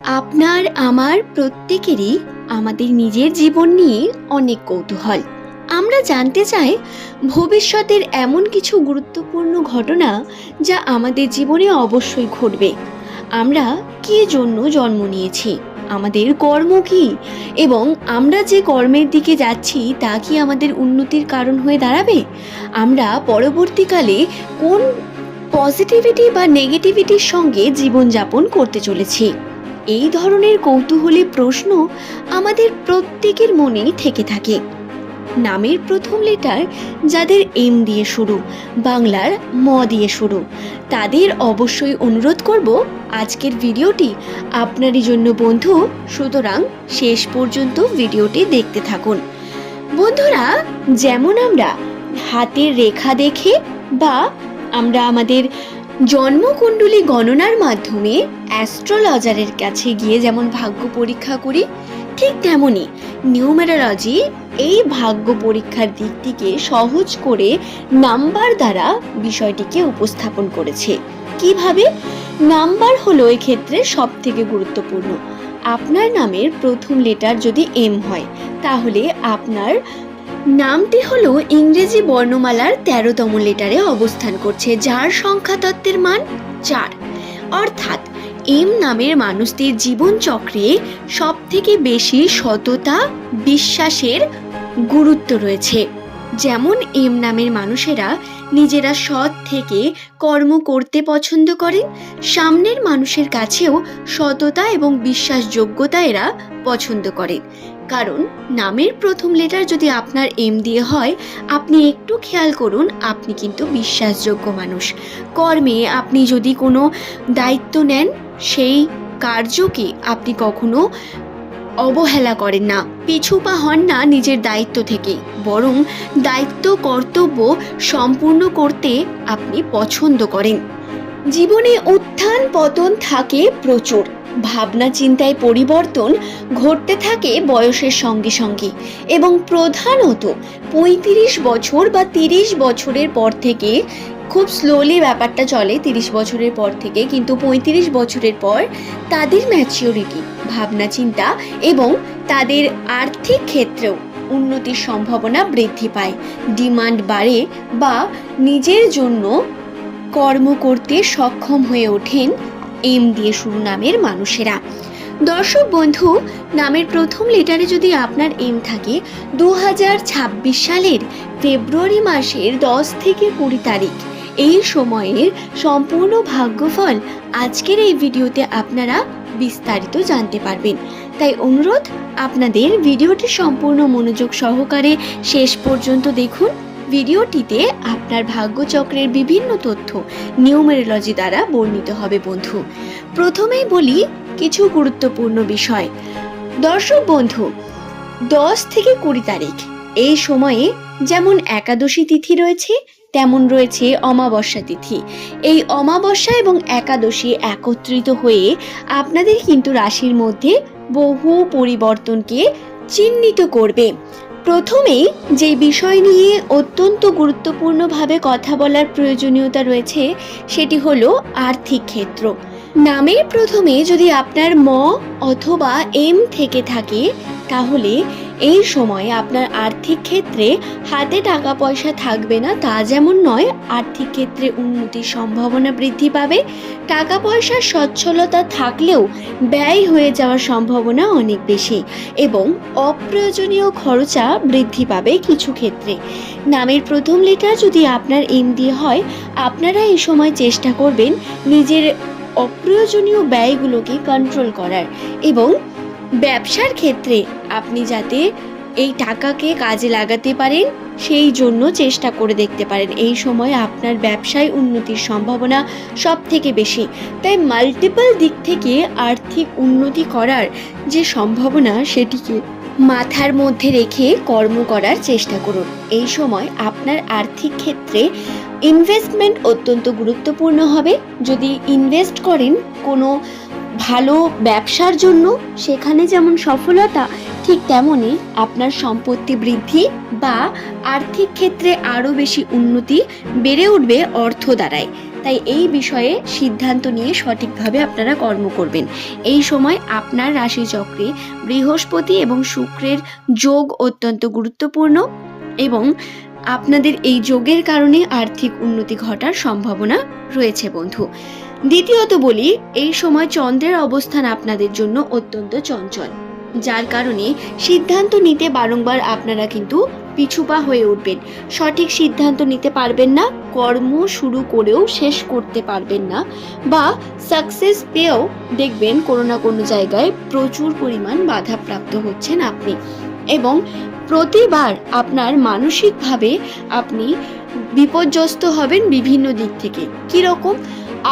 আপনার আমার প্রত্যেকেরই আমাদের নিজের জীবন নিয়ে অনেক কৌতূহল। আমরা জানতে চাই ভবিষ্যতের এমন কিছু গুরুত্বপূর্ণ ঘটনা যা আমাদের জীবনে অবশ্যই ঘটবে। আমরা কি জন্য জন্ম নিয়েছি, আমাদের কর্ম কি, এবং আমরা যে কর্মের দিকে যাচ্ছি তা কি আমাদের উন্নতির কারণ হয়ে দাঁড়াবে। আমরা পরবর্তীকালে কোন পজিটিভিটি বা নেগেটিভিটির সঙ্গে জীবনযাপন করতে চলেছি। এই ধরনের কৌতূহলী প্রশ্ন আমাদের প্রত্যেকের মনেই থেকে থাকে। নামের প্রথম লেটার যাদের এম দিয়ে শুরু, বাংলার ম দিয়ে শুরু, তাদের অবশ্যই অনুরোধ করব আজকের ভিডিওটি আপনারই জন্য বন্ধু, সুতরাং শেষ পর্যন্ত ভিডিওটি দেখতে থাকুন। বন্ধুরা, যেমন আমরা হাতের রেখা দেখে বা আমরা আমাদের জন্মকুণ্ডলী গণনার মাধ্যমে অ্যাস্ট্রোলজারের কাছে গিয়ে যেমন ভাগ্য পরীক্ষা করি, ঠিক তেমনই নিউমেরোলজি এই ভাগ্য পরীক্ষার দিকটিকে সহজ করে নাম্বার দ্বারা বিষয়টিকে উপস্থাপন করেছে। কিভাবে? নাম্বার হলো এক্ষেত্রে সব থেকে গুরুত্বপূর্ণ। আপনার নামের প্রথম লেটার যদি এম হয়, তাহলে আপনার নামটি হলো ইংরেজি বর্ণমালার ১৩তম লেটারে অবস্থান করছে, যার সংখ্যা তত্ত্বের মান ৪। অর্থাৎ এম নামের মানুষদের জীবন চক্রে সব থেকে বেশি সততা, বিশ্বাসের গুরুত্ব রয়েছে। যেমন এম নামের মানুষেরা নিজেরা সৎ থেকে কর্ম করতে পছন্দ করেন, সামনের মানুষের কাছেও সততা এবং বিশ্বাসযোগ্যতা এরা পছন্দ করেন। কারণ নামের প্রথম লেটার যদি আপনার এম দিয়ে হয়, আপনি একটু খেয়াল করুন, আপনি কিন্তু বিশ্বাসযোগ্য মানুষ। কর্মে আপনি যদি কোনো দায়িত্ব নেন, সেই কার্যকে আপনি কখনো অবহেলা করেন না, পিছু পা হন না নিজের দায়িত্ব থেকে, বরং দায়িত্ব কর্তব্য সম্পূর্ণ করতে আপনি পছন্দ করেন। জীবনে উত্থান পতন থাকে প্রচুর, ভাবনা চিন্তায় পরিবর্তন ঘটতে থাকে বয়সের সঙ্গে সঙ্গে, এবং প্রধানত ৩৫ বছর বা ৩০ বছরের পর থেকে খুব স্লোলি ব্যাপারটা চলে ৩০ বছরের পর থেকে, কিন্তু ৩৫ বছরের পর তাদের ম্যাচিওরিটি, ভাবনা চিন্তা এবং তাদের আর্থিক ক্ষেত্রেও উন্নতির সম্ভাবনা বৃদ্ধি পায়, ডিমান্ড বাড়ে বা নিজের জন্য কর্ম করতে সক্ষম হয়ে ওঠেন এম দিয়ে শুরু নামের মানুষেরা। দর্শক বন্ধু, নামের প্রথম লেটারে যদি আপনার এম থাকে, ২০২৬ সালের ফেব্রুয়ারি মাসের ১০ থেকে ২০ তারিখ, এই সময়ের সম্পূর্ণ ভাগ্যফল আজকের এই ভিডিওতে আপনারা বিস্তারিত জানতে পারবেন। তাই অনুরোধ, আপনাদের ভিডিওটি সম্পূর্ণ মনোযোগ সহকারে শেষ পর্যন্ত দেখুন। ভিডিওটিতে আপনার ভাগ্যচক্রের বিভিন্ন তথ্য নিউমেরোলজি দ্বারা বর্ণিত হবে বন্ধু। প্রথমেই বলি কিছু গুরুত্বপূর্ণ বিষয়। দর্শক বন্ধু, ১০ থেকে ২০ তারিখ এই সময়ে যেমন একাদশী তিথি রয়েছে, তেমন রয়েছে অমাবস্যা তিথি। এই অমাবস্যা এবং একাদশী একত্রিত হয়ে আপনাদের কিন্তু রাশির মধ্যে বহু পরিবর্তনকে চিহ্নিত করবে। প্রথমেই যে বিষয় নিয়ে অত্যন্ত গুরুত্বপূর্ণভাবে কথা বলার প্রয়োজনীয়তা রয়েছে, সেটি হলো আর্থিক ক্ষেত্র। নামের প্রথমে যদি আপনার ম অথবা এম থেকে থাকে, তাহলে এই সময় আপনার আর্থিক ক্ষেত্রে হাতে টাকা পয়সা থাকবে না তা যেমন নয়, আর্থিক ক্ষেত্রে উন্নতির সম্ভাবনা বৃদ্ধি পাবে। টাকা পয়সার সচ্ছলতা থাকলেও ব্যয় হয়ে যাওয়ার সম্ভাবনা অনেক বেশি, এবং অপ্রয়োজনীয় খরচা বৃদ্ধি পাবে কিছু ক্ষেত্রে। নামের প্রথম লেটার যদি আপনার এম দিয়ে হয়, আপনারা এই সময় চেষ্টা করবেন নিজের অপ্রয়োজনীয় ব্যয়গুলোকে কন্ট্রোল করার, এবং ব্যবসার ক্ষেত্রে আপনি যাতে এই টাকাকে কাজে লাগাতে পারেন সেই জন্য চেষ্টা করে দেখতে পারেন। এই সময় আপনার ব্যবসায় উন্নতির সম্ভাবনা সব থেকে বেশি, তাই মাল্টিপল দিক থেকে আর্থিক উন্নতি করার যে সম্ভাবনা, সেটিকে মাথার মধ্যে রেখে কর্ম করার চেষ্টা করুন। এই সময় আপনার আর্থিক ক্ষেত্রে ইনভেস্টমেন্ট অত্যন্ত গুরুত্বপূর্ণ হবে। যদি ইনভেস্ট করেন কোনো ভালো ব্যবসার জন্য, সেখানে যেমন সফলতা, ঠিক তেমনই আপনার সম্পত্তি বৃদ্ধি বা আর্থিক ক্ষেত্রে আরও বেশি উন্নতি বেড়ে উঠবে অর্থ দ্বারাই। তাই এই বিষয়ে সিদ্ধান্ত নিয়ে সঠিকভাবে আপনারা কর্ম করবেন। এই সময় আপনার রাশিচক্রে বৃহস্পতি এবং শুক্রের যোগ অত্যন্ত গুরুত্বপূর্ণ এবং আপনাদের এই যোগের কারণে আর্থিক উন্নতি ঘটার সম্ভাবনা রয়েছে বন্ধু। দ্বিতীয়ত বলি, এই সময় চন্দ্রের অবস্থান আপনাদের জন্য অত্যন্ত চঞ্চল, যার কারণে সিদ্ধান্ত নিতে বারংবার আপনারা কিন্তু পিছুপা হয়ে উঠবেন। সঠিক সিদ্ধান্ত নিতে পারবেন না, কর্ম শুরু করেও শেষ করতে পারবেন না, বা সাকসেস পেয়েও দেখবেন কোনো না কোনো জায়গায় প্রচুর পরিমাণ বাধাপ্রাপ্ত হচ্ছেন আপনি, এবং প্রতিবার আপনার মানসিকভাবে আপনি বিপর্যস্ত হবেন বিভিন্ন দিক থেকে। কীরকম?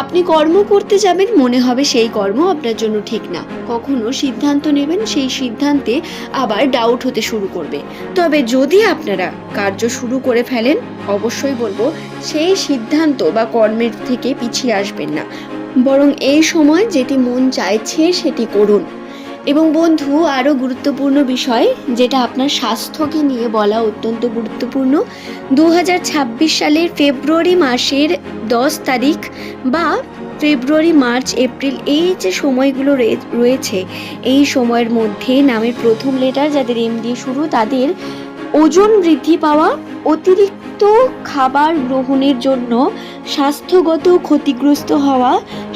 আপনি কর্ম করতে যাবেন, মনে হবে সেই কর্ম আপনার জন্য ঠিক না, কখনো সিদ্ধান্ত নেবেন, সেই সিদ্ধান্তে আবার ডাউট হতে শুরু করবে। তবে যদি আপনারা কার্য শুরু করে ফেলেন, অবশ্যই বলবো সেই সিদ্ধান্ত বা কর্মের থেকে পিছিয়ে আসবেন না, বরং এই সময় যেটি মন চাইছে সেটি করুন। এবং বন্ধু, আরও গুরুত্বপূর্ণ বিষয় যেটা আপনার স্বাস্থ্যকে নিয়ে বলা অত্যন্ত গুরুত্বপূর্ণ, 2026 সালের ফেব্রুয়ারি মাসের 10 তারিখ বা ফেব্রুয়ারি, মার্চ, এপ্রিল, এই যে সময়গুলো রয়েছে, এই সময়ের মধ্যে নামের প্রথম লেটার যাদের এম দিয়ে শুরু, তাদের ওজন বৃদ্ধি পাওয়া, অতিরিক্ত খাবার গ্রহণের জন্য স্বাস্থ্যগত ক্ষতিগ্রস্ত হওয়া,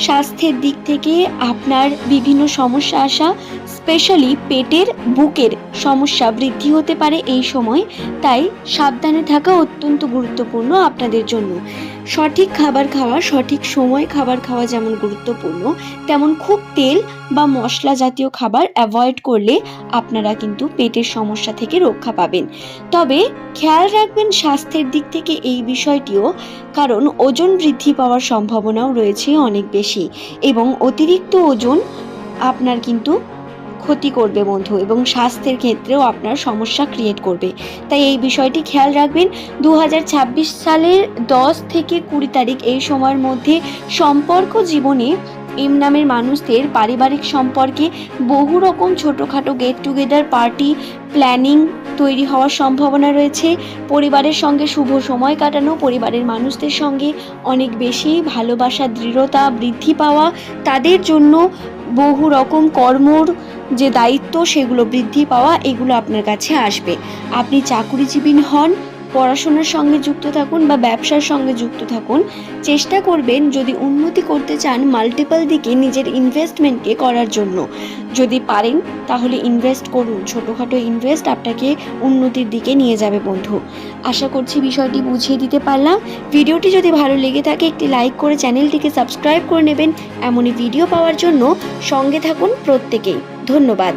স্বাস্থ্যের দিক থেকে আপনার বিভিন্ন সমস্যা আসা, স্পেশালি পেটের, বুকের সমস্যা বৃদ্ধি হতে পারে এই সময়। তাই সাবধানে থাকা অত্যন্ত গুরুত্বপূর্ণ আপনাদের জন্য। সঠিক খাবার খাওয়া, সঠিক সময় খাবার খাওয়া যেমন গুরুত্বপূর্ণ, তেমন খুব তেল বা মশলা জাতীয় খাবার অ্যাভয়েড করলে আপনারা কিন্তু পেটের সমস্যা থেকে রক্ষা পাবেন। তবে খেয়াল রাখবেন স্বাস্থ্যের দিক থেকে এই বিষয়টিও, কারণ ওজন বৃদ্ধি পাওয়ার সম্ভাবনাও রয়েছে অনেক বেশি, এবং অতিরিক্ত ওজন আপনার কিন্তু ক্ষতি করবে বন্ধু, এবং স্বাস্থ্যের ক্ষেত্রেও আপনার সমস্যা ক্রিয়েট করবে। তাই এই বিষয়টি খেয়াল রাখবেন। 2026 সালের 10 থেকে 20 তারিখ এই সময়ের মধ্যে সম্পর্ক জীবনে এম নামের মানুষদের পারিবারিক সম্পর্কে বহু রকম ছোটোখাটো গেট টুগেদার, পার্টি প্ল্যানিং তৈরি হওয়ার সম্ভাবনা রয়েছে। পরিবারের সঙ্গে শুভ সময় কাটানো, পরিবারের মানুষদের সঙ্গে অনেক বেশি ভালোবাসা, দৃঢ়তা বৃদ্ধি পাওয়া, তাদের জন্য বহু রকম কর্মর যে দায়িত্ব সেগুলো বৃদ্ধি পাওয়া, এগুলো আপনার কাছে আসবে। আপনি চাকুরিজীবী হন, পড়াশোনার সঙ্গে যুক্ত থাকুন বা ব্যবসার সঙ্গে যুক্ত থাকুন, চেষ্টা করবেন যদি উন্নতি করতে চান মাল্টিপল দিকে নিজের ইনভেস্টমেন্টকে করার জন্য। যদি পারেন তাহলে ইনভেস্ট করুন, ছোটোখাটো ইনভেস্ট আপনাকে উন্নতির দিকে নিয়ে যাবে বন্ধু। আশা করছি বিষয়টি বুঝিয়ে দিতে পারলাম। ভিডিওটি যদি ভালো লেগে থাকে একটি লাইক করে চ্যানেলটিকে সাবস্ক্রাইব করে নেবেন। এমনই ভিডিও পাওয়ার জন্য সঙ্গে থাকুন প্রত্যেকেই। ধন্যবাদ।